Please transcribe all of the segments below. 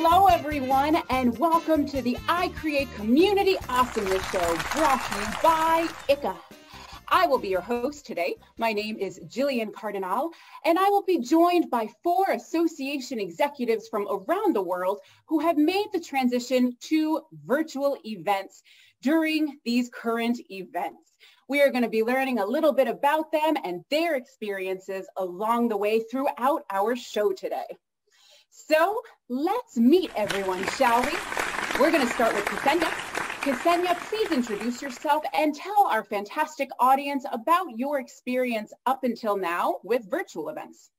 Hello, everyone, and welcome to the Create Community Awesomeness Show, brought to you by ICA. I will be your host today. My name is Jillian Cardinal, and I will be joined by 4 association executives from around the world who have made the transition to virtual events during these current events. We are going to be learning a little bit about them and their experiences along the way throughout our show today. So let's meet everyone, shall we? We're going to start with Ksenia. Ksenia, please introduce yourself and tell our fantastic audience about your experience up until now with virtual events.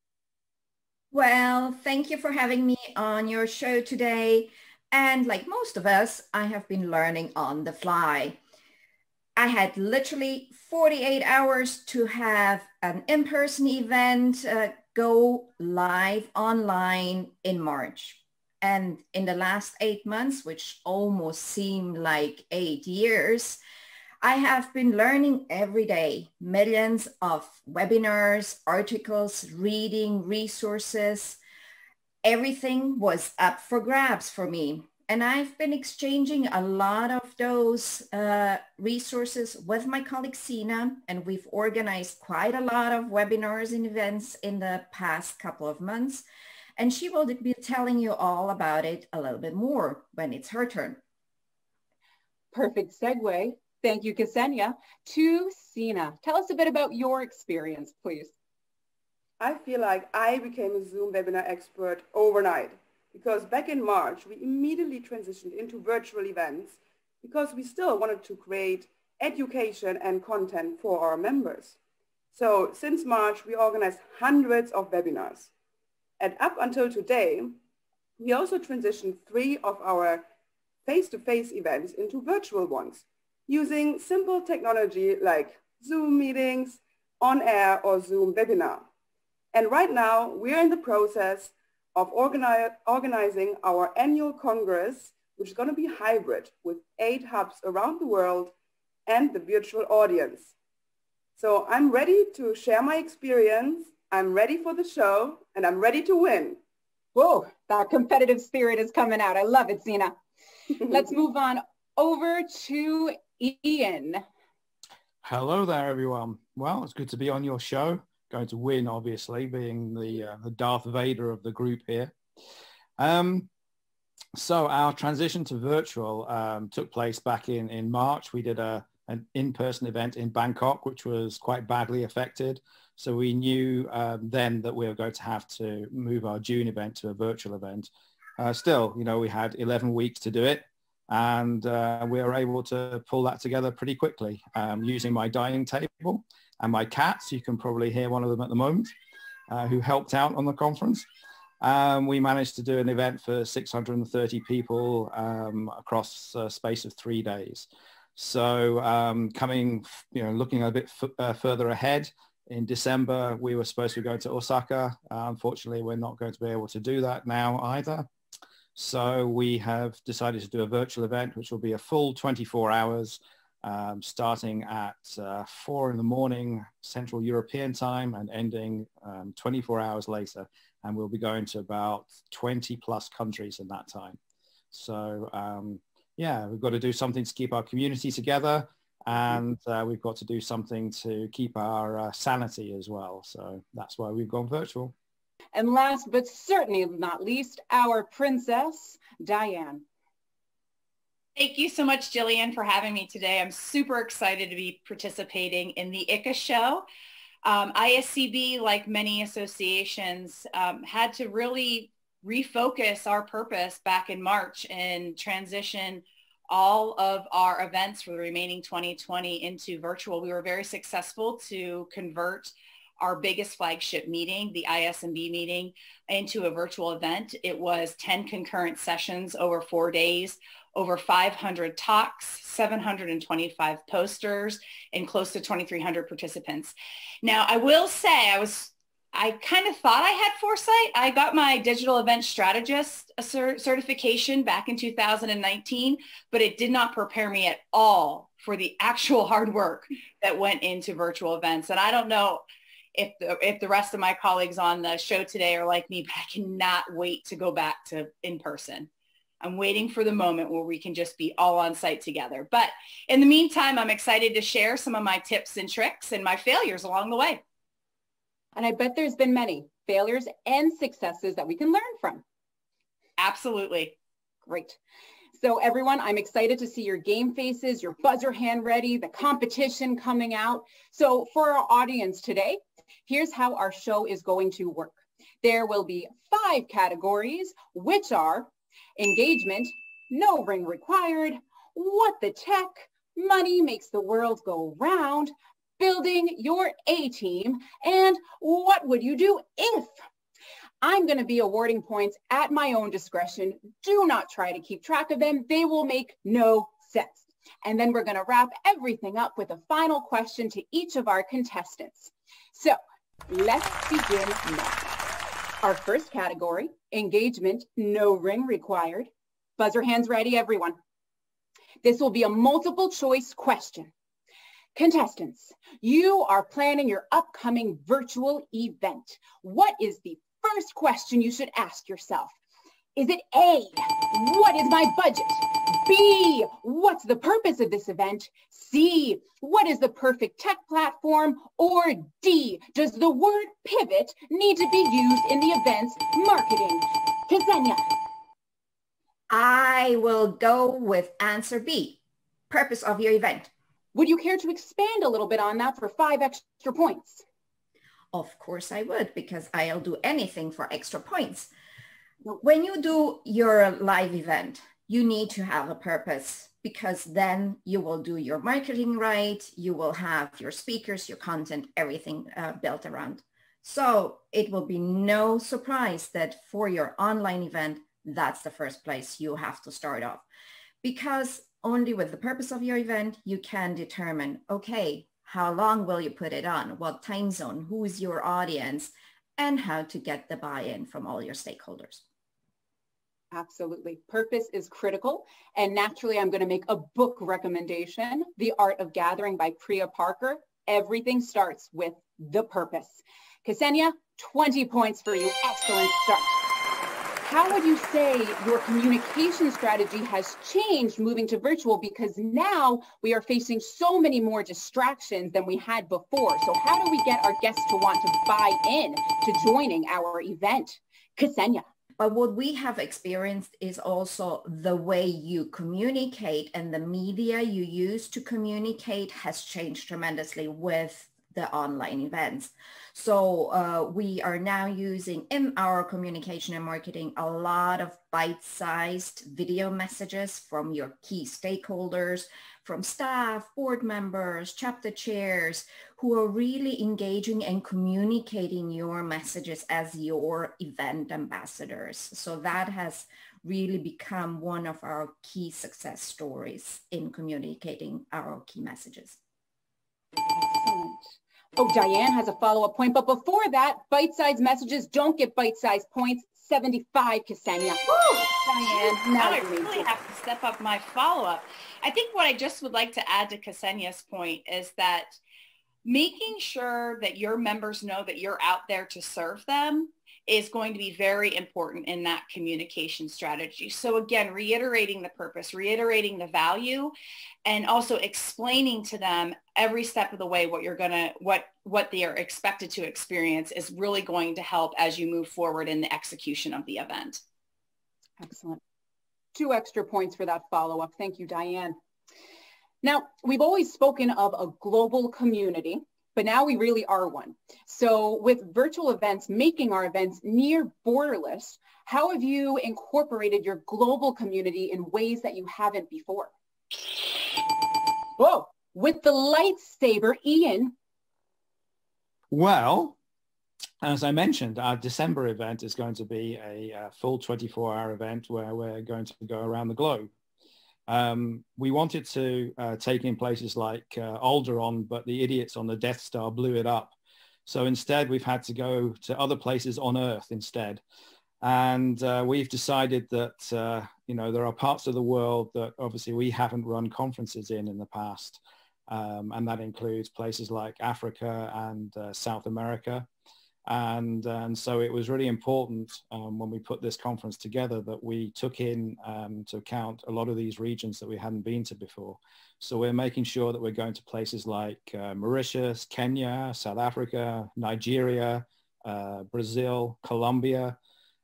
Well, thank you for having me on your show today. And like most of us, I have been learning on the fly. I had literally 48 hours to have an in-person event go live online in March. And in the last 8 months, which almost seem like 8 years, I have been learning every day, millions of webinars, articles, reading, resources. Everything was up for grabs for me. And I've been exchanging a lot of those resources with my colleague Sina, and we've organized quite a lot of webinars and events in the past couple of months. And she will be telling you all about it a little bit more when it's her turn. Perfect segue. Thank you, Ksenia. To Sina, tell us a bit about your experience, please. I feel like I became a Zoom webinar expert overnight because back in March, we immediately transitioned into virtual events because we still wanted to create education and content for our members. So since March, we organized hundreds of webinars. And up until today, we also transitioned 3 of our face-to-face events into virtual ones using simple technology like Zoom meetings, on-air or Zoom webinar. And right now, we're in the process of organizing our annual Congress, which is going to be hybrid with 8 hubs around the world and the virtual audience. So I'm ready to share my experience. I'm ready for the show, and I'm ready to win. Whoa, that competitive spirit is coming out. I love it, Sina. Let's move on over to Ian. Hello there, everyone. Well, it's good to be on your show. Going to win, obviously, being the Darth Vader of the group here. So our transition to virtual took place back in March. We did an in-person event in Bangkok, which was quite badly affected. So we knew then that we were going to have to move our June event to a virtual event. Still, you know, we had 11 weeks to do it. And we were able to pull that together pretty quickly using my dining table and my cats. You can probably hear one of them at the moment, who helped out on the conference. We managed to do an event for 630 people across a space of 3 days. So looking a bit further ahead, in December, we were supposed to go to Osaka. Unfortunately, we're not going to be able to do that now either. So we have decided to do a virtual event, which will be a full 24 hours, starting at 4 in the morning Central European time and ending 24 hours later. And we'll be going to about 20 plus countries in that time. So yeah, we've got to do something to keep our community together. And we've got to do something to keep our sanity as well. So that's why we've gone virtual. And last but certainly not least, our princess, Diane. Thank you so much, Jillian, for having me today. I'm super excited to be participating in the ICA show. ISCB, like many associations, had to really refocus our purpose back in March and transition all of our events for the remaining 2020 into virtual. We were very successful to convert our biggest flagship meeting, the ISMB meeting, into a virtual event. It was 10 concurrent sessions over 4 days, over 500 talks, 725 posters, and close to 2,300 participants. Now, I will say I kind of thought I had foresight. I got my digital event strategist certification back in 2019, but it did not prepare me at all for the actual hard work that went into virtual events. And I don't know if the rest of my colleagues on the show today are like me, but I cannot wait to go back to in person. I'm waiting for the moment where we can just be all on site together. But in the meantime, I'm excited to share some of my tips and tricks and my failures along the way. And I bet there's been many failures and successes that we can learn from. Absolutely. Great. So everyone, I'm excited to see your game faces, your buzzer hand ready, the competition coming out. So for our audience today, here's how our show is going to work. There will be 5 categories, which are engagement, no ring required, what the tech, money makes the world go round, building your A-team, and what would you do if? I'm going to be awarding points at my own discretion. Do not try to keep track of them. They will make no sense. And then we're going to wrap everything up with a final question to each of our contestants. So let's begin now. Our first category, engagement, no ring required. Buzzer hands ready, everyone. This will be a multiple choice question. Contestants, you are planning your upcoming virtual event. What is the first question you should ask yourself? Is it A, what is my budget? B, what's the purpose of this event? C, what is the perfect tech platform? Or D, does the word pivot need to be used in the event's marketing? Ksenia. I will go with answer B, purpose of your event. Would you care to expand a little bit on that for 5 extra points? Of course I would, because I'll do anything for extra points. When you do your live event, you need to have a purpose, because then you will do your marketing right. You will have your speakers, your content, everything built around. So it will be no surprise that for your online event, that's the first place you have to start off, because only with the purpose of your event, you can determine, okay, how long will you put it on? What time zone? Who is your audience? And how to get the buy-in from all your stakeholders. Absolutely. Purpose is critical. And naturally, I'm going to make a book recommendation, The Art of Gathering by Priya Parker. Everything starts with the purpose. Ksenia, 20 points for you. Excellent start. How would you say your communication strategy has changed moving to virtual? Because now we are facing so many more distractions than we had before. So how do we get our guests to want to buy in to joining our event? Ksenia. But what we have experienced is also the way you communicate, and the media you use to communicate has changed tremendously with the online events. So we are now using in our communication and marketing a lot of bite-sized video messages from your key stakeholders, from staff, board members, chapter chairs, who are really engaging and communicating your messages as your event ambassadors. So that has really become one of our key success stories in communicating our key messages. Excellent. Oh, Diane has a follow-up point, but before that, bite-sized messages don't get bite-sized points. 75, Ksenia. Woo! Diane, now I really have to step up my follow-up. I think what I just would like to add to Ksenia's point is that making sure that your members know that you're out there to serve them is going to be very important in that communication strategy. So again, reiterating the purpose, reiterating the value, and also explaining to them every step of the way what they are expected to experience is really going to help as you move forward in the execution of the event. Excellent. 2 extra points for that follow-up. Thank you, Diane. Now, we've always spoken of a global community, but now we really are one. So with virtual events, making our events near borderless, how have you incorporated your global community in ways that you haven't before? Whoa, with the lightsaber, Ian. Well, as I mentioned, our December event is going to be a full 24-hour event where we're going to go around the globe. We wanted to take in places like Alderaan, but the idiots on the Death Star blew it up. So instead, we've had to go to other places on Earth instead. And we've decided that, there are parts of the world that obviously we haven't run conferences in the past. And that includes places like Africa and South America. And so it was really important when we put this conference together that we took in to account a lot of these regions that we hadn't been to before. So we're making sure that we're going to places like Mauritius, Kenya, South Africa, Nigeria, Brazil, Colombia,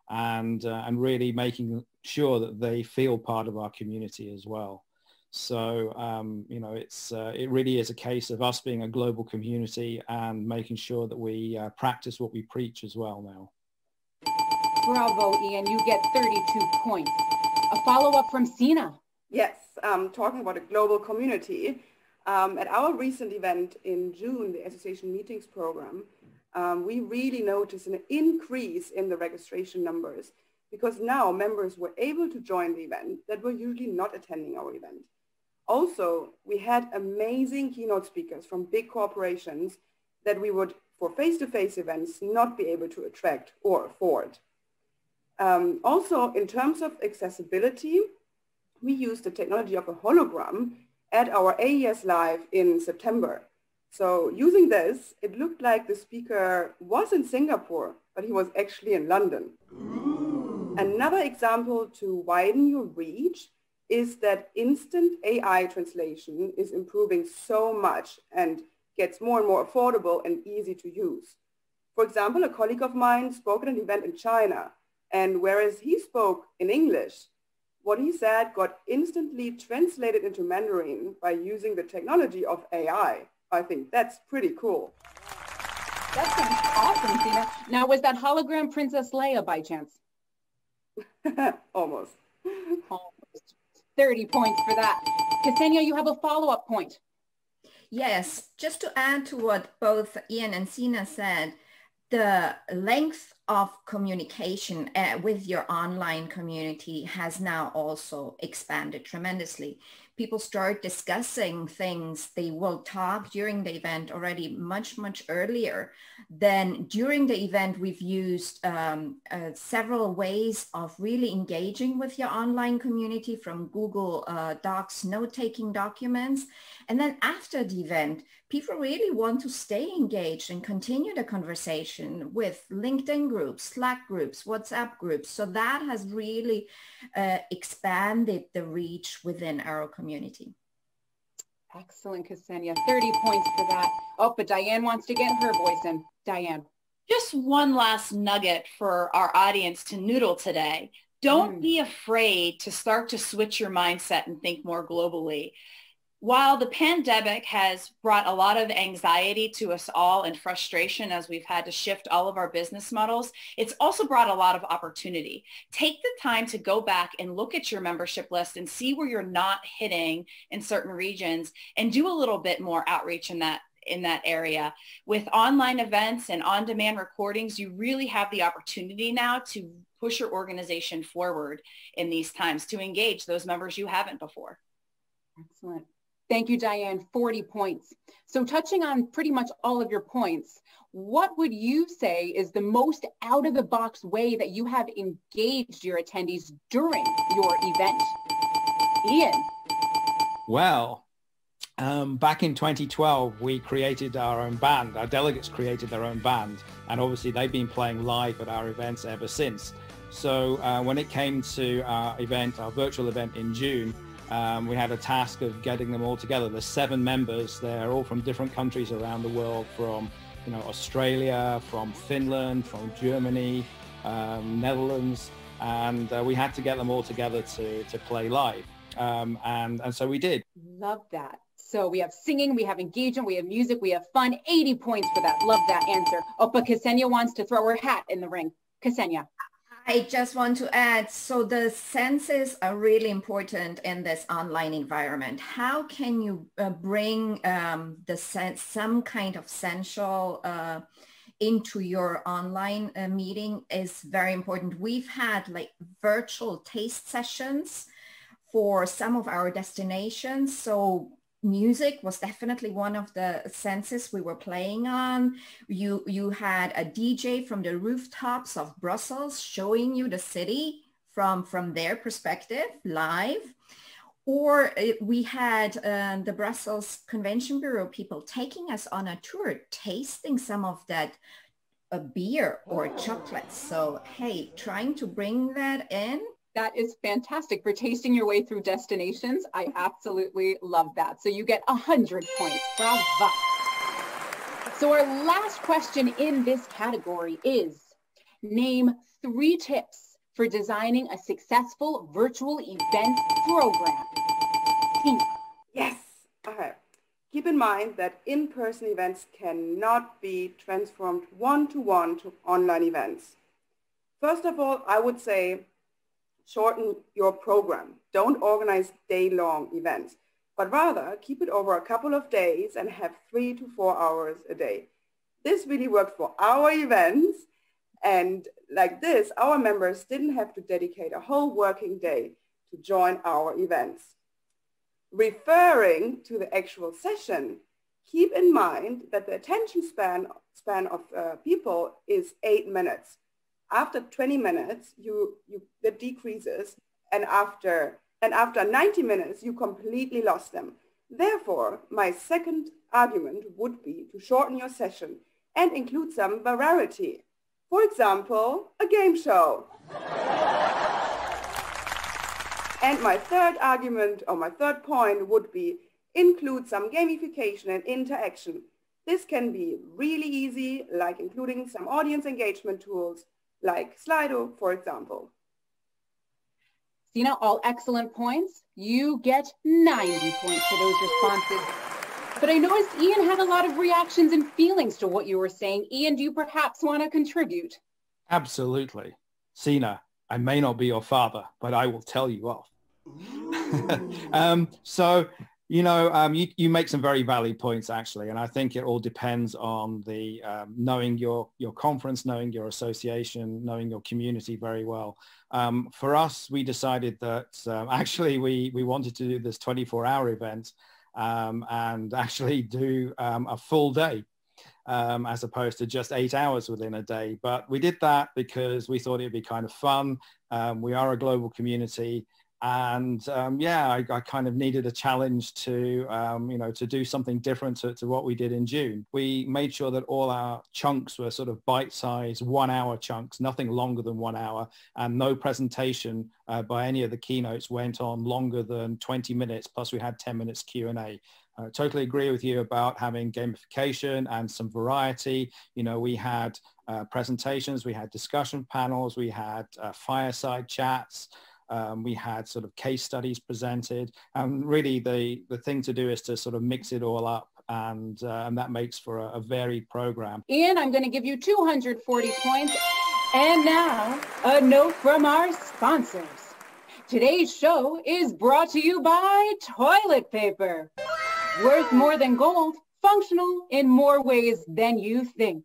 and really making sure that they feel part of our community as well. So, you know, it really is a case of us being a global community and making sure that we practice what we preach as well now. Bravo, Ian. You get 32 points. A follow-up from Sina. Yes, talking about a global community. At our recent event in June, the Association Meetings program, we really noticed an increase in the registration numbers because now members were able to join the event that were usually not attending our event. Also, we had amazing keynote speakers from big corporations that we would, for face-to-face events, not be able to attract or afford. Also, in terms of accessibility, we used the technology of a hologram at our AES Live in September. So using this, it looked like the speaker was in Singapore, but he was actually in London. Ooh. Another example to widen your reach is that instant AI translation is improving so much and gets more and more affordable and easy to use. For example, a colleague of mine spoke at an event in China, and whereas he spoke in English, what he said got instantly translated into Mandarin by using the technology of AI. I think that's pretty cool. That's awesome, Tina. Now, was that hologram Princess Leia by chance? Almost. Almost. 30 points for that. Ksenia, you have a follow-up point. Yes, just to add to what both Ian and Sina said, the length of communication with your online community has now also expanded tremendously. People start discussing things they will talk during the event already much earlier. Then during the event, we've used several ways of really engaging with your online community, from Google Docs, note-taking documents. And then after the event, people really want to stay engaged and continue the conversation with LinkedIn groups, Slack groups, WhatsApp groups. So that has really expanded the reach within our community. Excellent, Ksenia. 30 points for that. Oh, but Diane wants to get her voice in. Diane. Just one last nugget for our audience to noodle today. Don't be afraid to start to switch your mindset and think more globally. While the pandemic has brought a lot of anxiety to us all and frustration as we've had to shift all of our business models, it's also brought a lot of opportunity. Take the time to go back and look at your membership list and see where you're not hitting in certain regions and do a little bit more outreach in that area. With online events and on-demand recordings, you really have the opportunity now to push your organization forward in these times to engage those members you haven't before. Excellent. Thank you, Diane. 40 points. So touching on pretty much all of your points, what would you say is the most out-of-the-box way that you have engaged your attendees during your event? Ian? Well, back in 2012, we created our own band. Our delegates created their own band, and obviously they've been playing live at our events ever since. So when it came to our event, our virtual event in June, we had a task of getting them all together. There's 7 members. They're all from different countries around the world, from Australia, from Finland, from Germany, Netherlands, and we had to get them all together to play live. And so we did. Love that. So we have singing, we have engagement, we have music, we have fun. 80 points for that. Love that answer. Oh, but Ksenia wants to throw her hat in the ring. Ksenia. I just want to add, so the senses are really important in this online environment. How can you bring the sense, some kind of sensual into your online meeting is very important. We've had like virtual taste sessions for some of our destinations. So music was definitely one of the senses we were playing on. You had a DJ from the rooftops of Brussels showing you the city from their perspective live. Or we had the Brussels Convention Bureau people taking us on a tour, tasting some of that beer or chocolates. So, hey, trying to bring that in. That is fantastic for tasting your way through destinations. I absolutely love that. So you get 100 points. Bravo. So our last question in this category is, name 3 tips for designing a successful virtual event program. Tina. Yes. Okay. Keep in mind that in-person events cannot be transformed one-to-one to online events. First of all, I would say shorten your program. Don't organize day-long events, but rather keep it over a couple of days and have 3 to 4 hours a day. This really worked for our events, and like this, our members didn't have to dedicate a whole working day to join our events. Referring to the actual session, keep in mind that the attention span of people is 8 minutes. After 20 minutes, that decreases, and after 90 minutes, you completely lost them. Therefore, my second argument would be to shorten your session and include some variety. For example, a game show. And my third argument, or my third point, would be include some gamification and interaction. This can be really easy, like including some audience engagement tools, like Slido, for example. Sina, all excellent points. You get 90 points for those responses. But I noticed Ian had a lot of reactions and feelings to what you were saying. Ian, do you perhaps want to contribute? Absolutely. Sina, I may not be your father, but I will tell you off. So, you make some very valid points, actually. And I think it all depends on the knowing your conference, knowing your association, knowing your community very well. For us, we decided that actually we wanted to do this 24-hour event and actually do a full day. As opposed to just 8 hours within a day. But we did that because we thought it'd be kind of fun. We are a global community. And I kind of needed a challenge to, to do something different to what we did in June. We made sure that all our chunks were sort of bite-sized 1 hour chunks, nothing longer than 1 hour, and no presentation by any of the keynotes went on longer than 20 minutes, plus we had 10 minutes Q&A. I totally agree with you about having gamification and some variety. We had presentations, we had discussion panels, we had fireside chats, we had sort of case studies presented. And really the thing to do is to sort of mix it all up, and that makes for a varied program. Ian, I'm going to give you 240 points. And now, a note from our sponsors. Today's show is brought to you by toilet paper. Worth more than gold, functional in more ways than you think.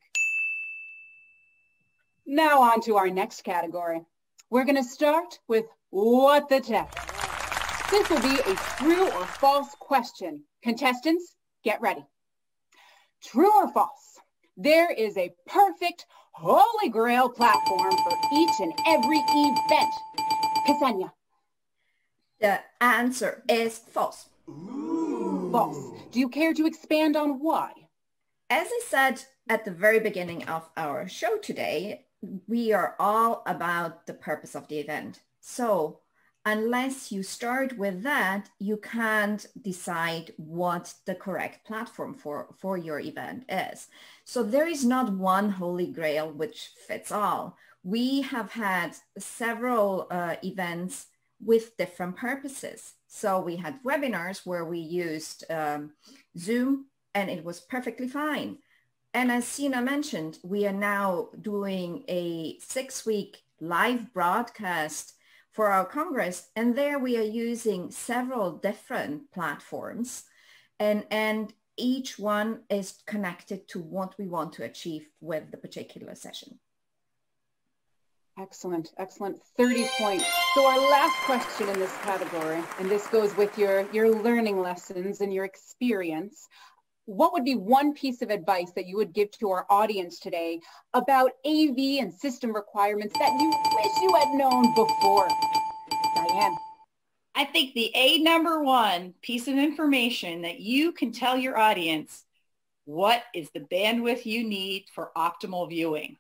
Now on to our next category. We're going to start with What the Tech. This will be a true or false question. Contestants, get ready. True or false? There is a perfect holy grail platform for each and every event. Ksenia. The answer is false. False. Do you care to expand on why? As I said at the very beginning of our show today, we are all about the purpose of the event. So unless you start with that, you can't decide what the correct platform for your event is. So there is not one holy grail which fits all. We have had several events with different purposes. So we had webinars where we used Zoom, and it was perfectly fine. And as Sina mentioned, we are now doing a 6-week live broadcast for our Congress. And there we are using several different platforms, and each one is connected to what we want to achieve with the particular session. Excellent, excellent. 30 points. So our last question in this category, and this goes with your learning lessons and your experience. What would be one piece of advice that you would give to our audience today about AV and system requirements that you wish you had known before? Diane. I think the #1 piece of information that you can tell your audience, what is the bandwidth you need for optimal viewing?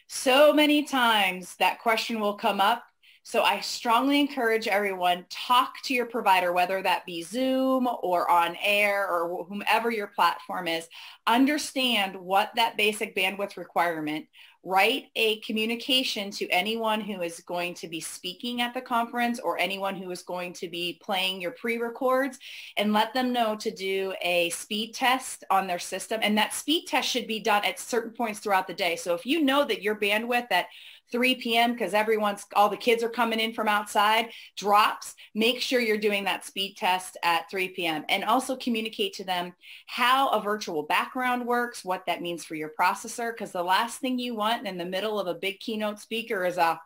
So many times that question will come up. So I strongly encourage everyone, talk to your provider, whether that be Zoom or on air or whomever your platform is. Understand what that basic bandwidth requirement. Write a communication to anyone who is going to be speaking at the conference or anyone who is going to be playing your pre-records, and let them know to do a speed test on their system. And that speed test should be done at certain points throughout the day. So if you know that your bandwidth at 3 p.m. because all the kids are coming in from outside drops, make sure you're doing that speed test at 3 p.m. and also communicate to them how a virtual background works, what that means for your processor, because the last thing you want in the middle of a big keynote speaker is a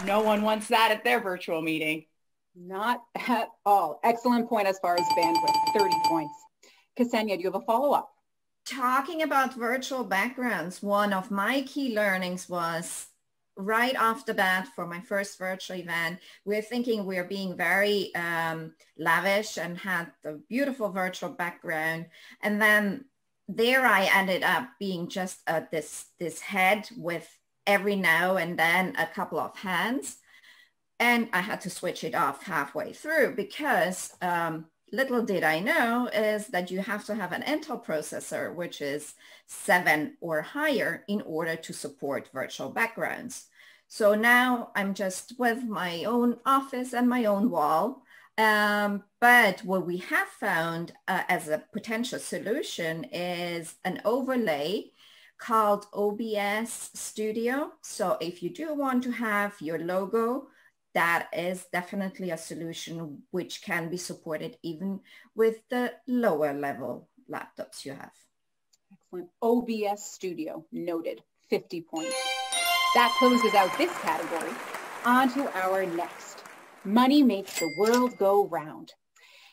no one wants that at their virtual meeting. Not at all. Excellent point as far as bandwidth, 30 points. Ksenia, do you have a follow-up? Talking about virtual backgrounds, one of my key learnings was right off the bat for my first virtual event, we're thinking we're being very lavish and had the beautiful virtual background. And then there I ended up being just this head with every now and then a couple of hands. And I had to switch it off halfway through because little did I know is that you have to have an Intel processor, which is 7 or higher in order to support virtual backgrounds. So now I'm just with my own office and my own wall. But what we have found as a potential solution is an overlay called OBS Studio. So if you do want to have your logo, that is definitely a solution which can be supported even with the lower level laptops you have. Excellent. OBS Studio, noted, 50 points. That closes out this category. On to our next. Money makes the world go round.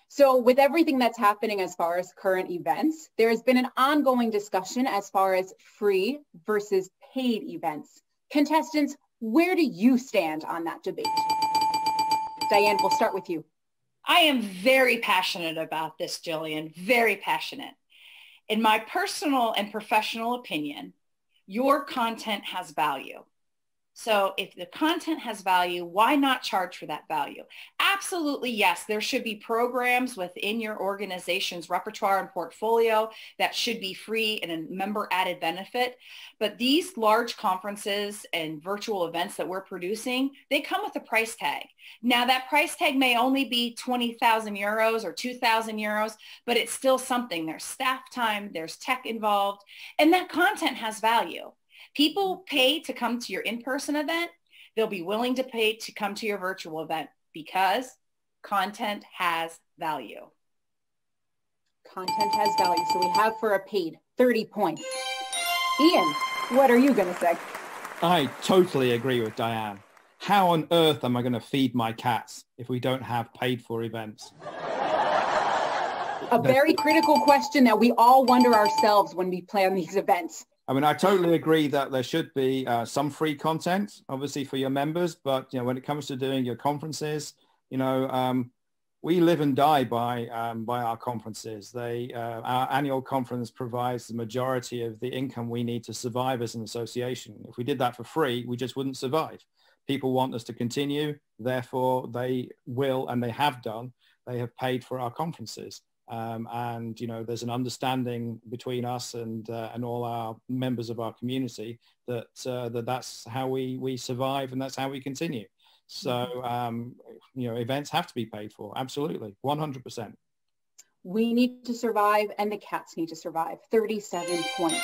So with everything that's happening as far as current events, there has been an ongoing discussion as far as free versus paid events. Contestants, where do you stand on that debate? Diane, we'll start with you. I am very passionate about this, Jillian, very passionate. In my personal and professional opinion, your content has value. So if the content has value, why not charge for that value? Absolutely, yes, there should be programs within your organization's repertoire and portfolio that should be free and a member added benefit. But these large conferences and virtual events that we're producing, they come with a price tag. Now that price tag may only be 20,000 euros or 2,000 euros, but it's still something. There's staff time, there's tech involved, and that content has value. People pay to come to your in-person event. They'll be willing to pay to come to your virtual event because content has value. Content has value. So we have for a paid 30 points. Ian, what are you going to say? I totally agree with Diane. How on earth am I going to feed my cats if we don't have paid for events? A very critical question that we all wonder ourselves when we plan these events. I mean, I totally agree that there should be some free content, obviously, for your members. But, when it comes to doing your conferences, we live and die by our conferences. Our annual conference provides the majority of the income we need to survive as an association. If we did that for free, we just wouldn't survive. People want us to continue. Therefore, they will, and they have done. They have paid for our conferences. And there's an understanding between us and all our members of our community that that's how we survive and that's how we continue. So events have to be paid for. Absolutely, 100%. We need to survive, and the cats need to survive. 37 points.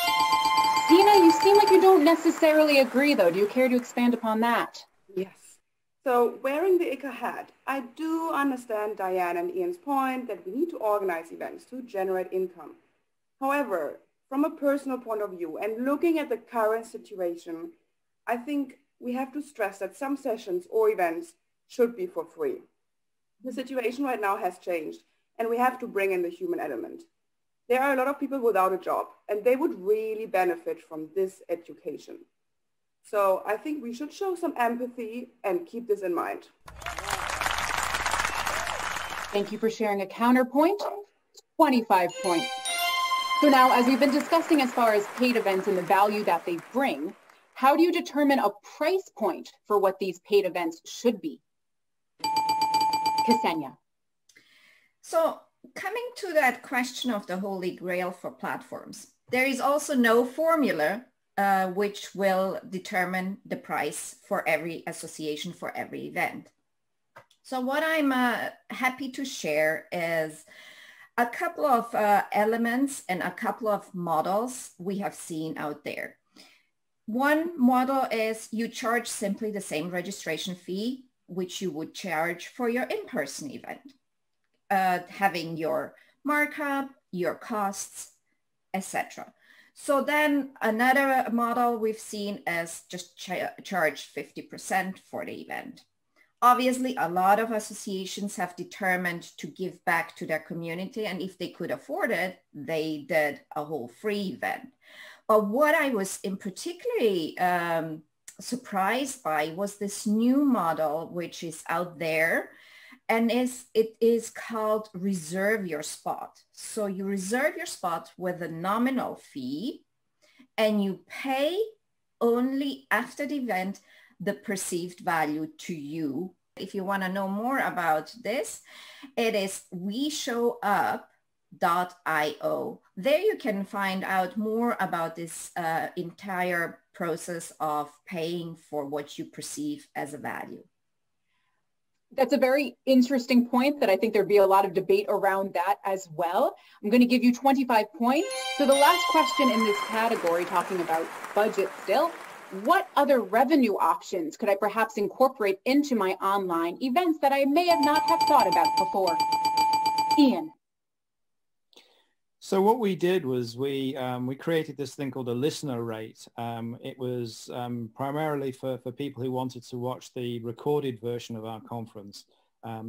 Dina, you seem like you don't necessarily agree, though. Do you care to expand upon that? Yes. So wearing the ICA hat, I do understand Diane and Ian's point that we need to organize events to generate income. However, from a personal point of view and looking at the current situation, I think we have to stress that some sessions or events should be for free. The situation right now has changed, and we have to bring in the human element. There are a lot of people without a job, and they would really benefit from this education. So I think we should show some empathy and keep this in mind. Thank you for sharing a counterpoint. 25 points. So now, as we've been discussing as far as paid events and the value that they bring, how do you determine a price point for what these paid events should be? Ksenia. So coming to that question of the Holy Grail for platforms, there is also no formula which will determine the price for every association, for every event. So what I'm happy to share is a couple of elements and a couple of models we have seen out there. One model is you charge simply the same registration fee which you would charge for your in-person event, having your markup, your costs, etc. So then another model we've seen is just charge 50% for the event. Obviously, a lot of associations have determined to give back to their community, and if they could afford it, they did a whole free event. But what I was in particularly surprised by was this new model, which is out there, and it is called Reserve Your Spot. So you reserve your spot with a nominal fee, and you pay only after the event the perceived value to you. If you want to know more about this, it is weshowup.io. There you can find out more about this entire process of paying for what you perceive as a value. That's a very interesting point that I think there'd be a lot of debate around that as well. I'm going to give you 25 points. So the last question in this category, talking about budget still, what other revenue options could I perhaps incorporate into my online events that I may not have thought about before? Ian. So what we did was we created this thing called a listener rate. It was primarily for people who wanted to watch the recorded version of our conference.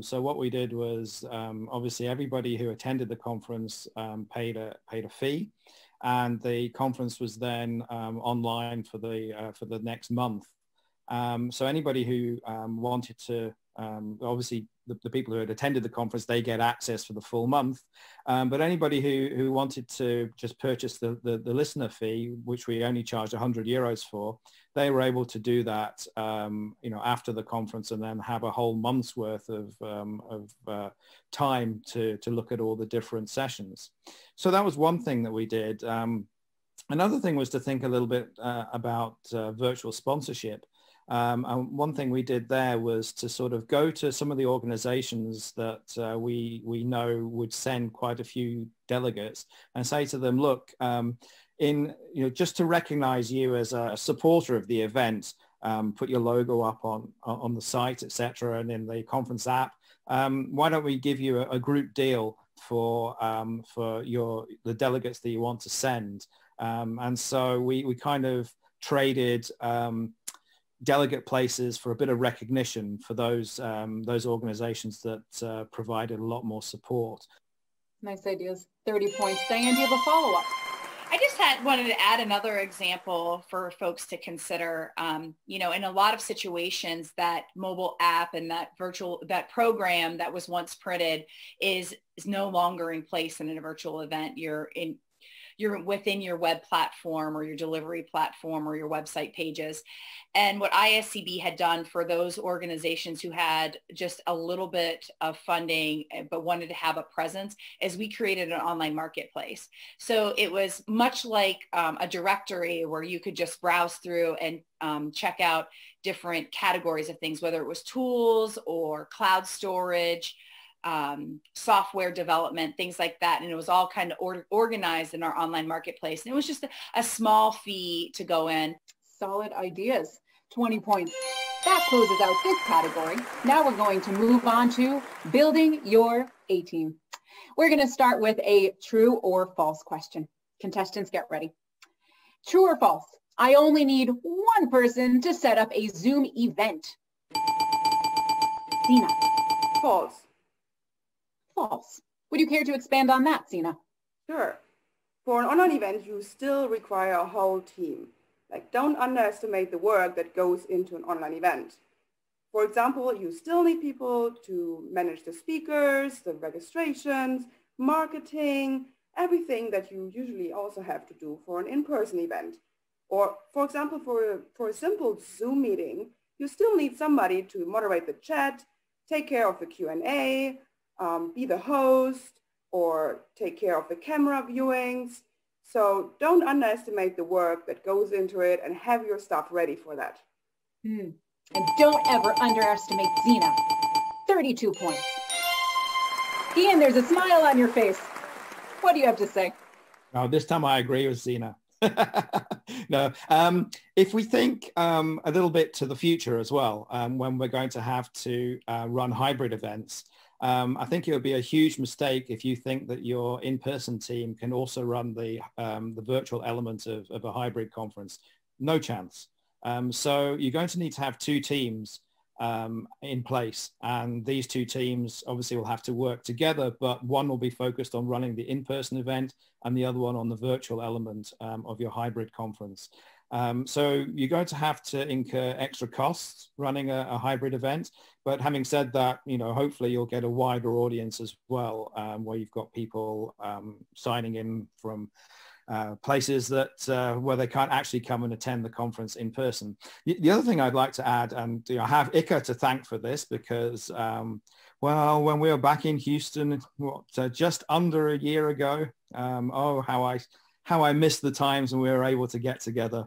So what we did was obviously everybody who attended the conference paid a fee, and the conference was then online for the next month. So anybody who wanted to, obviously the people who had attended the conference, they get access for the full month. But anybody who wanted to just purchase the listener fee, which we only charged €100 for, they were able to do that, after the conference, and then have a whole month's worth of time to look at all the different sessions. So that was one thing that we did. Another thing was to think a little bit about virtual sponsorship. And one thing we did there was to sort of go to some of the organizations that we know would send quite a few delegates and say to them, look, just to recognize you as a supporter of the event, put your logo up on the site, etc., and in the conference app. Why don't we give you a group deal for the delegates that you want to send? And so we kind of traded delegate places for a bit of recognition for those organizations that provided a lot more support. Nice ideas. 30 points. Diane, do you have a follow-up? I just wanted to add another example for folks to consider. In a lot of situations, that mobile app and that program that was once printed is no longer in place in a virtual event. You're within your web platform or your delivery platform or your website pages. And what ISCB had done for those organizations who had just a little bit of funding but wanted to have a presence is we created an online marketplace. So it was much like a directory where you could just browse through and check out different categories of things, whether it was tools or cloud storage, software development, things like that. And it was all kind of organized in our online marketplace. And it was just a small fee to go in. Solid ideas. 20 points. That closes out this category. Now we're going to move on to building your A-team. We're going to start with a true or false question. Contestants, get ready. True or false? I only need one person to set up a Zoom event. Sina. False. False. Would you care to expand on that, Sina? Sure. For an online event, you still require a whole team. Like, don't underestimate the work that goes into an online event. For example, you still need people to manage the speakers, the registrations, marketing, everything that you usually also have to do for an in-person event. Or, for example, for a simple Zoom meeting, you still need somebody to moderate the chat, take care of the Q&A, be the host, or take care of the camera viewings. So don't underestimate the work that goes into it, and have your stuff ready for that. And don't ever underestimate Zena. 32 points. Ian, there's a smile on your face. What do you have to say? Oh, this time I agree with Zena. No, if we think a little bit to the future as well, when we're going to have to run hybrid events, I think it would be a huge mistake if you think that your in-person team can also run the virtual element of a hybrid conference. No chance. So you're going to need to have two teams in place, and these two teams obviously will have to work together, but one will be focused on running the in-person event and the other one on the virtual element of your hybrid conference. So you're going to have to incur extra costs running a hybrid event, but having said that, you know, hopefully you'll get a wider audience as well, where you've got people signing in from places that where they can't actually come and attend the conference in person. The other thing I'd like to add, and I have ICA to thank for this, because well, when we were back in Houston, just under a year ago, oh, how I missed the times when we were able to get together.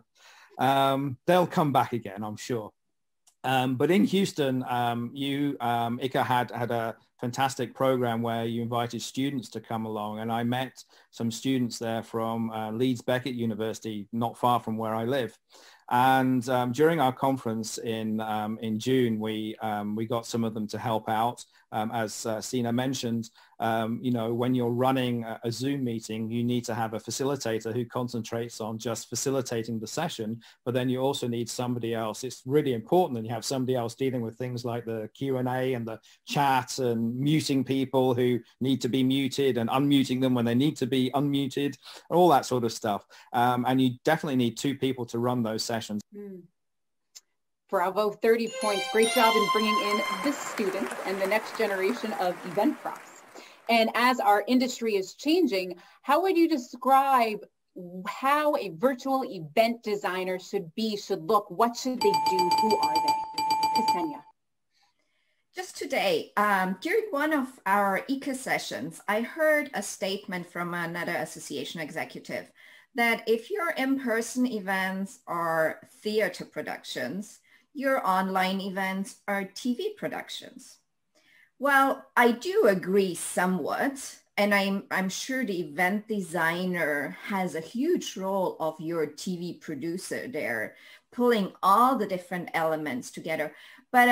They'll come back again, I'm sure. But in Houston, ICA had a fantastic program where you invited students to come along, and I met some students there from Leeds Beckett University, not far from where I live. And during our conference in June, we got some of them to help out. As Sina mentioned, you know, when you're running a Zoom meeting, you need to have a facilitator who concentrates on just facilitating the session, but then you also need somebody else. It's really important that you have somebody else dealing with things like the Q&A and the chat and muting people who need to be muted and unmuting them when they need to be unmuted, all that sort of stuff. And you definitely need two people to run those sessions. Bravo, 30 points. Great job in bringing in the students and the next generation of event profs. And as our industry is changing, how would you describe how a virtual event designer should look? What should they do? Who are they? Ksenia. Just today, during one of our ICA sessions, I heard a statement from another association executive that if your in-person events are theater productions, your online events are TV productions. Well, I do agree somewhat, and I'm sure the event designer has a huge role of your TV producer there, pulling all the different elements together. But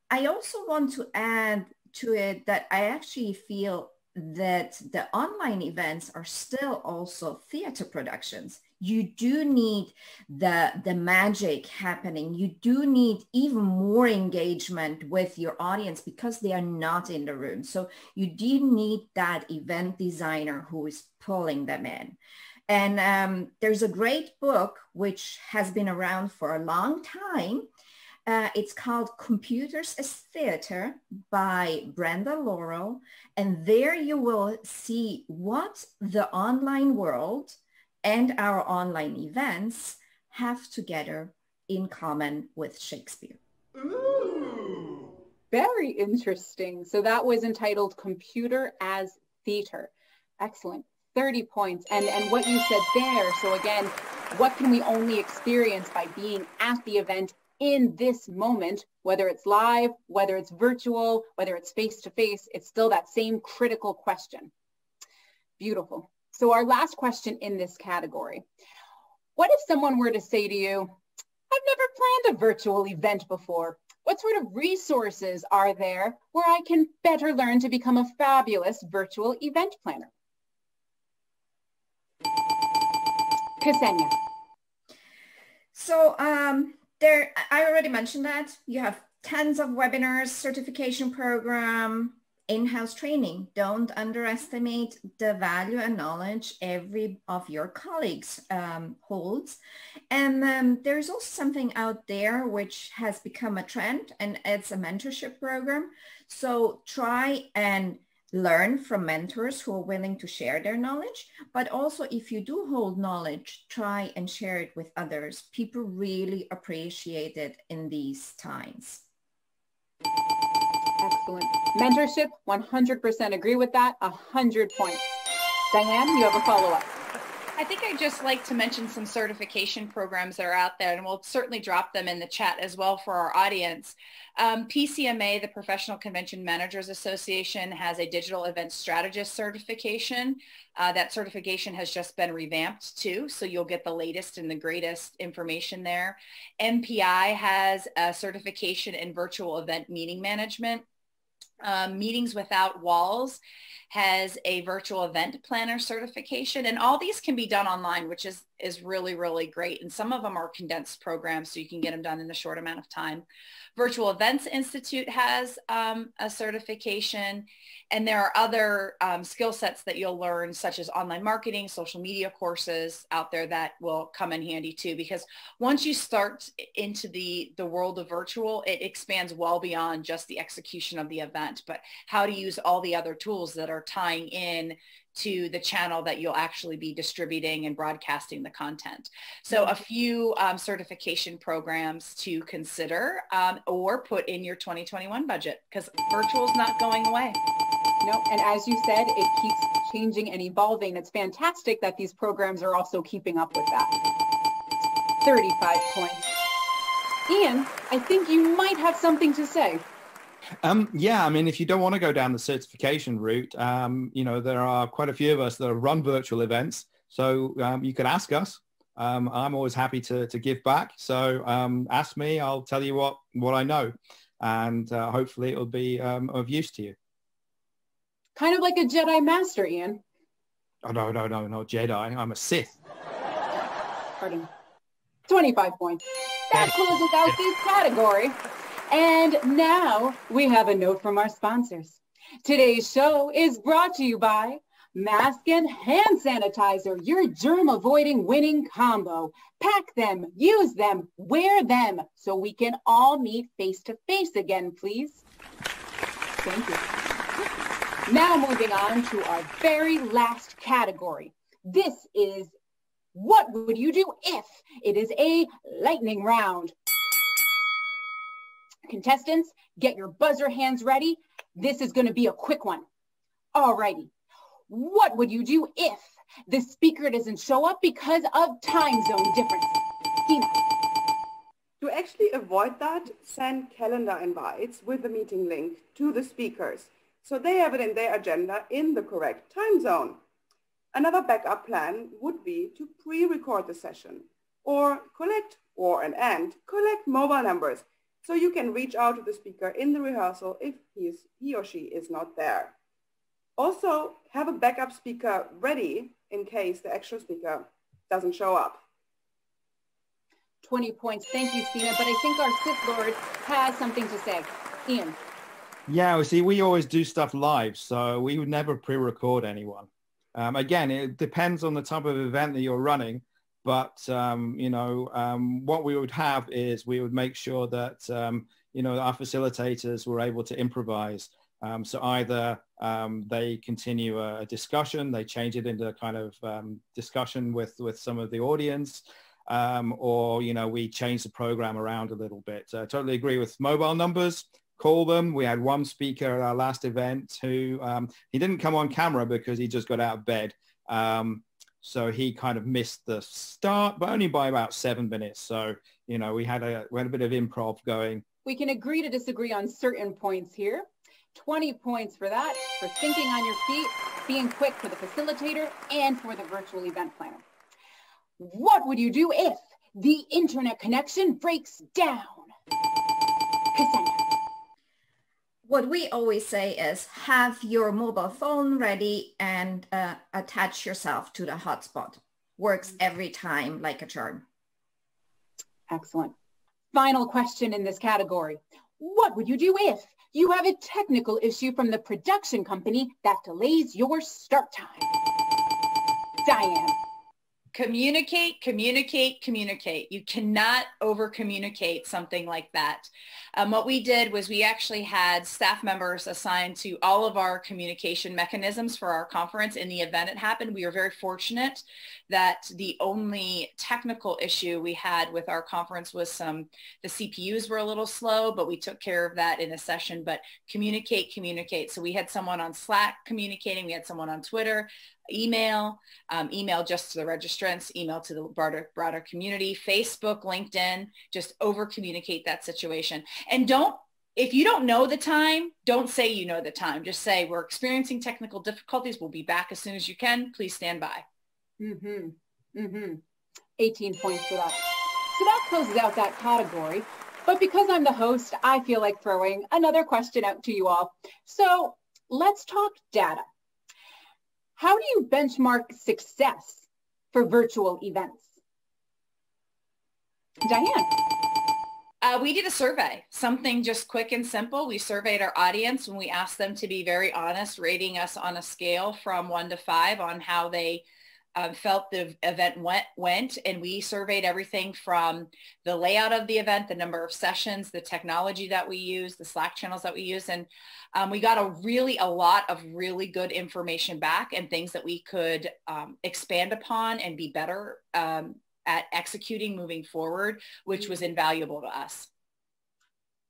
I also want to add to it that I actually feel that the online events are still also theater productions. You do need the magic happening. You do need even more engagement with your audience because they are not in the room. So you do need that event designer who is pulling them in. And there's a great book which has been around for a long time. It's called Computers as Theater by Brenda Laurel. And there you will see what the online world and our online events have together in common with Shakespeare. Ooh, very interesting. So that was entitled Computer as Theater. Excellent. 30 points. And what you said there, so again, what can we only experience by being at the event in this moment, whether it's live, whether it's virtual, whether it's face-to-face, it's still that same critical question. Beautiful. So our last question in this category, what if someone were to say to you, I've never planned a virtual event before. What sort of resources are there where I can better learn to become a fabulous virtual event planner? Ksenia. So I already mentioned that you have tons of webinars, certification program, in-house training. Don't underestimate the value and knowledge every of your colleagues holds. And there's also something out there which has become a trend, and it's a mentorship program. So try and learn from mentors who are willing to share their knowledge, but also if you do hold knowledge, try and share it with others. People really appreciate it in these times. Excellent. Mentorship, 100% agree with that, 100 points. Diane, you have a follow-up. I think I'd just like to mention some certification programs that are out there, and we'll certainly drop them in the chat as well for our audience. PCMA, the Professional Convention Managers Association, has a digital event strategist certification. That certification has just been revamped too, so you'll get the latest and the greatest information there. MPI has a certification in virtual event meeting management. Meetings Without Walls has a virtual event planner certification, and all these can be done online, which is really, really great. And some of them are condensed programs, so you can get them done in a short amount of time. Virtual Events Institute has a certification, and there are other skill sets that you'll learn, such as online marketing, social media courses out there that will come in handy too, because once you start into the world of virtual, it expands well beyond just the execution of the event, but how to use all the other tools that are tying in to the channel that you'll actually be distributing and broadcasting the content. So a few certification programs to consider or put in your 2021 budget, because virtual is not going away. No, and as you said, it keeps changing and evolving. It's fantastic that these programs are also keeping up with that. 35 points. Ian, I think you might have something to say. Yeah, I mean, if you don't want to go down the certification route, you know, there are quite a few of us that run virtual events. So you could ask us. I'm always happy to give back. So ask me, I'll tell you what I know. And hopefully it'll be of use to you. Kind of like a Jedi Master, Ian. Oh, no, not Jedi. I'm a Sith. Pardon. 25 points. That closes out this category. And now we have a note from our sponsors. Today's show is brought to you by Mask and Hand Sanitizer, your germ-avoiding winning combo. Pack them, use them, wear them, so we can all meet face-to-face again, please. Thank you. Now moving on to our very last category. This is What Would You Do If? It is a lightning round. Contestants, get your buzzer hands ready. This is going to be a quick one. Alrighty. What would you do if the speaker doesn't show up because of time zone difference? Tina. To actually avoid that, send calendar invites with the meeting link to the speakers, so they have it in their agenda in the correct time zone. Another backup plan would be to pre-record the session or collect mobile numbers, so you can reach out to the speaker in the rehearsal if he or she is not there. Also, have a backup speaker ready in case the actual speaker doesn't show up. 20 points. Thank you, Stina. But I think our Sith Lord has something to say. Ian. Yeah, well, see, we always do stuff live, so we would never pre-record anyone. Again, it depends on the type of event that you're running. But, you know, what we would have is we would make sure that, you know, our facilitators were able to improvise. So either they continue a discussion, they change it into a kind of discussion with some of the audience, or, you know, we change the program around a little bit. Totally agree with mobile numbers. Call them. We had one speaker at our last event who he didn't come on camera because he just got out of bed. So he kind of missed the start, but only by about 7 minutes. So, you know, we had a bit of improv going. We can agree to disagree on certain points here. 20 points for that, for thinking on your feet, being quick for the facilitator and for the virtual event planner. What would you do if the internet connection breaks down? Cassandra. What we always say is have your mobile phone ready and attach yourself to the hotspot. Works every time like a charm. Excellent. Final question in this category. What would you do if You have a technical issue from the production company that delays your start time. Diane. Communicate, communicate, communicate. You cannot over communicate something like that. What we did was we actually had staff members assigned to all of our communication mechanisms for our conference in the event it happened. We were very fortunate that the only technical issue we had with our conference was the CPUs were a little slow, but we took care of that in a session. But communicate, communicate. So we had someone on Slack communicating. We had someone on Twitter, email just to the registrants, email to the broader community, Facebook, LinkedIn, just over communicate that situation. And if you don't know the time, don't say you know the time. Just say we're experiencing technical difficulties. We'll be back as soon as you can. Please stand by. 18 points for that. So that closes out that category. But because I'm the host, I feel like throwing another question out to you all. So let's talk data. How do you benchmark success for virtual events? Diane. We did a survey, something just quick and simple. We surveyed our audience and we asked them to be very honest, rating us on a scale from 1 to 5 on how they felt the event went. And we surveyed everything from the layout of the event, the number of sessions, the technology that we use, the Slack channels that we use. And we got a lot of really good information back and things that we could expand upon and be better at executing moving forward, which was invaluable to us.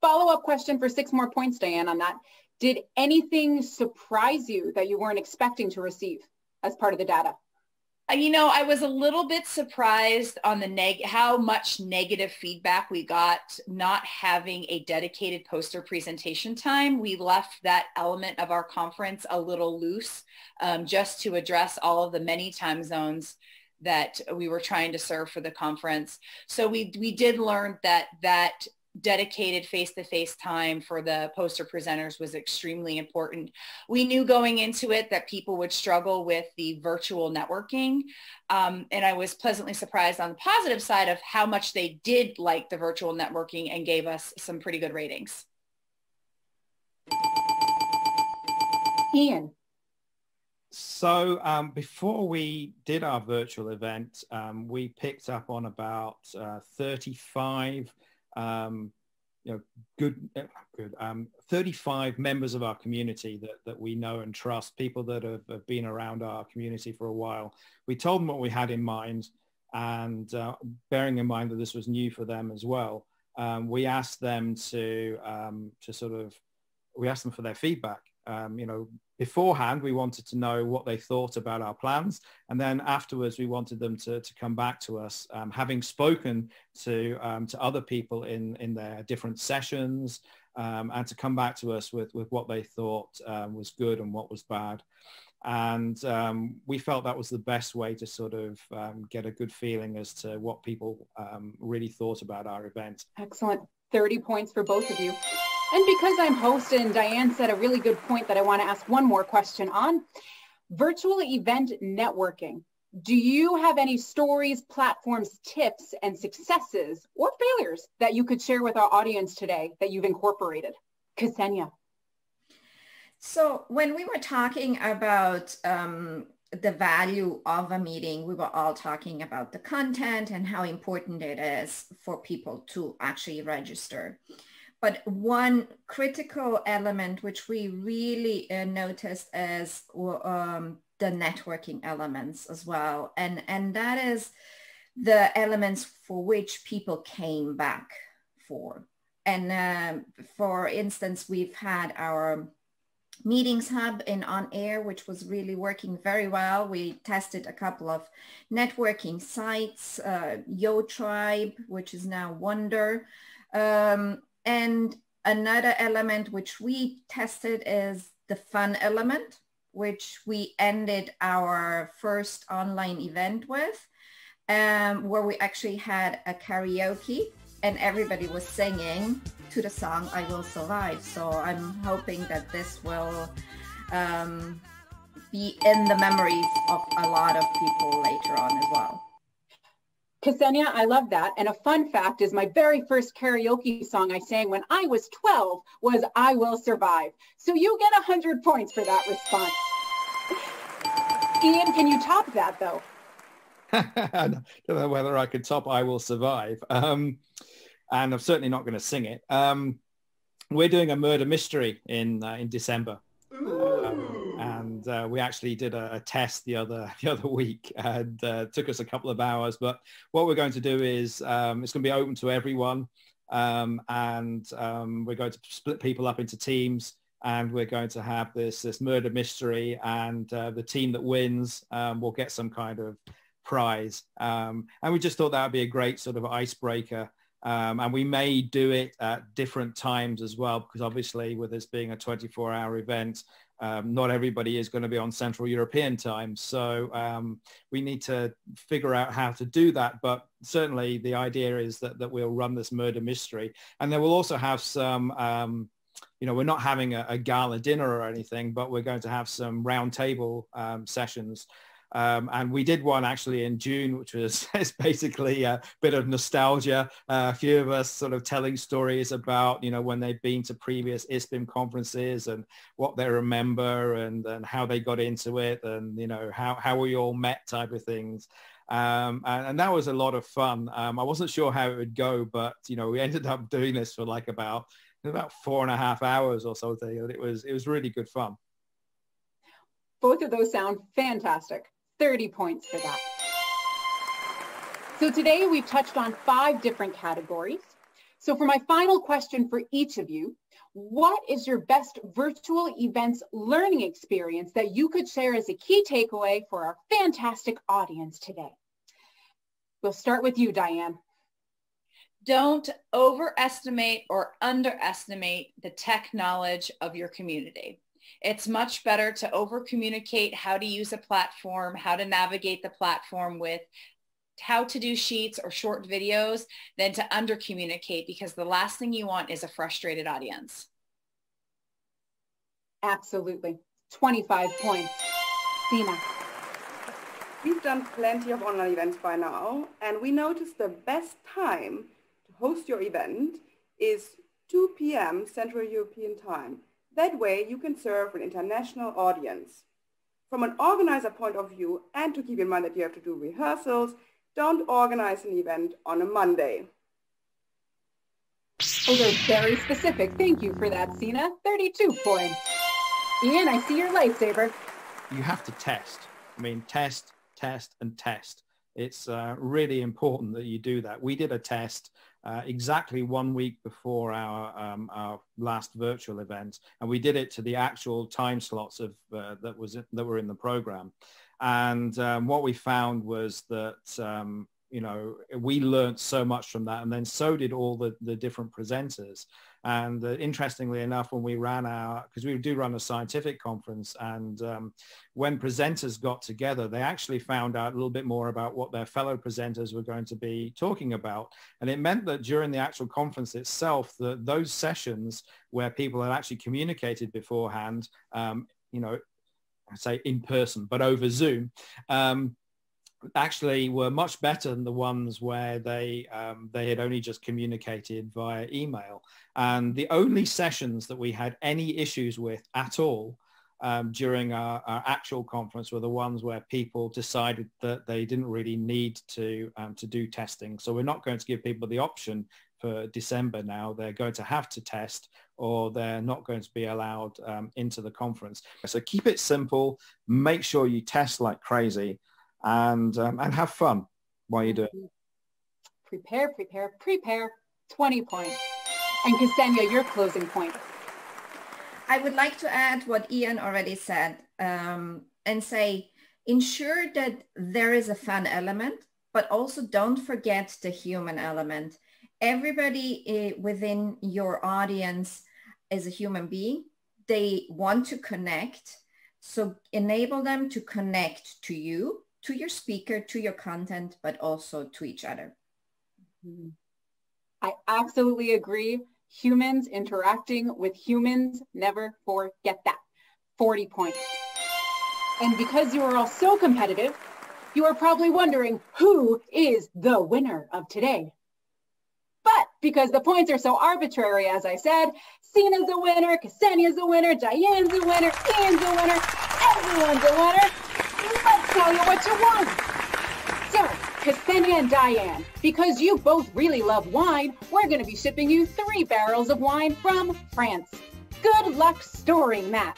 Follow-up question for 6 more points, Diane, on that. Did anything surprise you that you weren't expecting to receive as part of the data? I was a little bit surprised on how much negative feedback we got not having a dedicated poster presentation time. We left that element of our conference a little loose just to address all of the many time zones that we were trying to serve for the conference. So we did learn that dedicated face-to-face time for the poster presenters was extremely important. We knew going into it that people would struggle with the virtual networking. And I was pleasantly surprised on the positive side of how much they did like the virtual networking and gave us some pretty good ratings. Ian. So before we did our virtual event, we picked up on about 35 35 members of our community that we know and trust, people that have been around our community for a while. We told them what we had in mind, and bearing in mind that this was new for them as well, we asked them we asked them for their feedback. Beforehand, we wanted to know what they thought about our plans. And then afterwards, we wanted them to come back to us, having spoken to other people in their different sessions, and to come back to us with what they thought was good and what was bad. And we felt that was the best way to sort of get a good feeling as to what people really thought about our event. Excellent. 30 points for both of you. And because I'm host and Diane said a really good point that I want to ask one more question on, virtual event networking. Do you have any stories, platforms, tips, and successes or failures that you could share with our audience today that you've incorporated? Ksenia. So when we were talking about the value of a meeting, we were all talking about the content and how important it is for people to actually register. But one critical element which we really noticed is the networking elements as well. And that is the elements for which people came back for. And for instance, we've had our Meetings Hub on air, which was really working very well. We tested a couple of networking sites, Yo Tribe, which is now Wonder. And another element which we tested is the fun element, which we ended our first online event with, where we actually had a karaoke and everybody was singing to the song I Will Survive. So I'm hoping that this will be in the memories of a lot of people later on as well. Ksenia, I love that. And a fun fact is my very first karaoke song I sang when I was 12 was I Will Survive. So you get 100 points for that response. Ian, can you top that though? I don't know whether I could top I Will Survive. And I'm certainly not going to sing it. We're doing a murder mystery in December. And we actually did a test the other week, and took us a couple of hours. But what we're going to do is it's going to be open to everyone, and we're going to split people up into teams, and we're going to have this murder mystery, and the team that wins will get some kind of prize. And we just thought that would be a great sort of icebreaker. And we may do it at different times as well, because obviously with this being a 24-hour event, not everybody is going to be on Central European time. So we need to figure out how to do that. But certainly the idea is that we'll run this murder mystery. And then we'll also have some, we're not having a gala dinner or anything, but we're going to have some roundtable sessions. And we did one actually in June, which was basically a bit of nostalgia. A few of us sort of telling stories about, when they've been to previous ISPIM conferences and what they remember and how they got into it and, how we all met type of things. And that was a lot of fun. I wasn't sure how it would go, but, we ended up doing this for like about 4.5 hours or something. And it was really good fun. Both of those sound fantastic. 30 points for that. So today we've touched on 5 different categories. So for my final question for each of you, what is your best virtual events learning experience that you could share as a key takeaway for our fantastic audience today? We'll start with you, Diane. Don't overestimate or underestimate the tech knowledge of your community. It's much better to over-communicate how to use a platform, how to navigate the platform with how to do sheets or short videos than to under-communicate, because the last thing you want is a frustrated audience. Absolutely. 25 points. Sina. We've done plenty of online events by now, and we noticed the best time to host your event is 2 p.m. Central European time. That way you can serve an international audience. From an organizer point of view, and to keep in mind that you have to do rehearsals, don't organize an event on a Monday. Those are very specific. Thank you for that, Sina. 32 points. Ian, I see your lightsaber. You have to test. Test, test, and test. It's really important that you do that. We did a test exactly 1 week before our last virtual event, and we did it to the actual time slots of that were in the program. And what we found was that we learned so much from that, and then so did all the different presenters. And interestingly enough, when we ran because we do run a scientific conference, and when presenters got together, they actually found out a little bit more about what their fellow presenters were going to be talking about. And it meant that during the actual conference itself, those sessions where people had actually communicated beforehand, I say in person, but over Zoom, actually were much better than the ones where they had only just communicated via email. And the only sessions that we had any issues with at all during our actual conference were the ones where people decided that they didn't really need to do testing. So we're not going to give people the option for December now. They're going to have to test, or they're not going to be allowed into the conference. So keep it simple, make sure you test like crazy, and have fun while you do it. Prepare, prepare, prepare. 20 points. And Ksenia, your closing point. I would like to add what Ian already said, and say, ensure that there is a fun element, but also don't forget the human element. Everybody within your audience is a human being. They want to connect. So enable them to connect to you, to your speaker, to your content, but also to each other. I absolutely agree. Humans interacting with humans, never forget that. 40 points. And because you are all so competitive, You are probably wondering who is the winner of today. But because the points are so arbitrary, as I said, Sina's a winner, Ksenia's a winner, Diane's a winner, Ian's a winner, everyone's a winner. Let's tell you what you won. So, Ksenia and Diane, because you both really love wine, we're going to be shipping you 3 barrels of wine from France. Good luck storing that.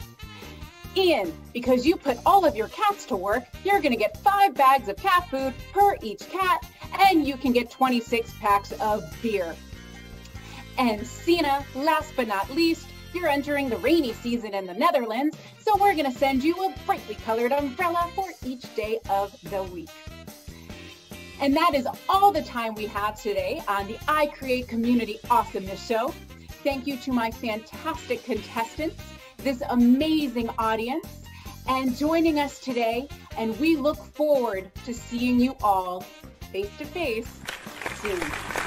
Ian, because you put all of your cats to work, you're going to get 5 bags of cat food per each cat, and you can get 26 packs of beer. And Sina, last but not least, you're entering the rainy season in the Netherlands, so we're going to send you a brightly colored umbrella for each day of the week. And that is all the time we have today on the I Create Community Awesomeness Show. Thank you to my fantastic contestants, this amazing audience, and joining us today. And we look forward to seeing you all face to face soon.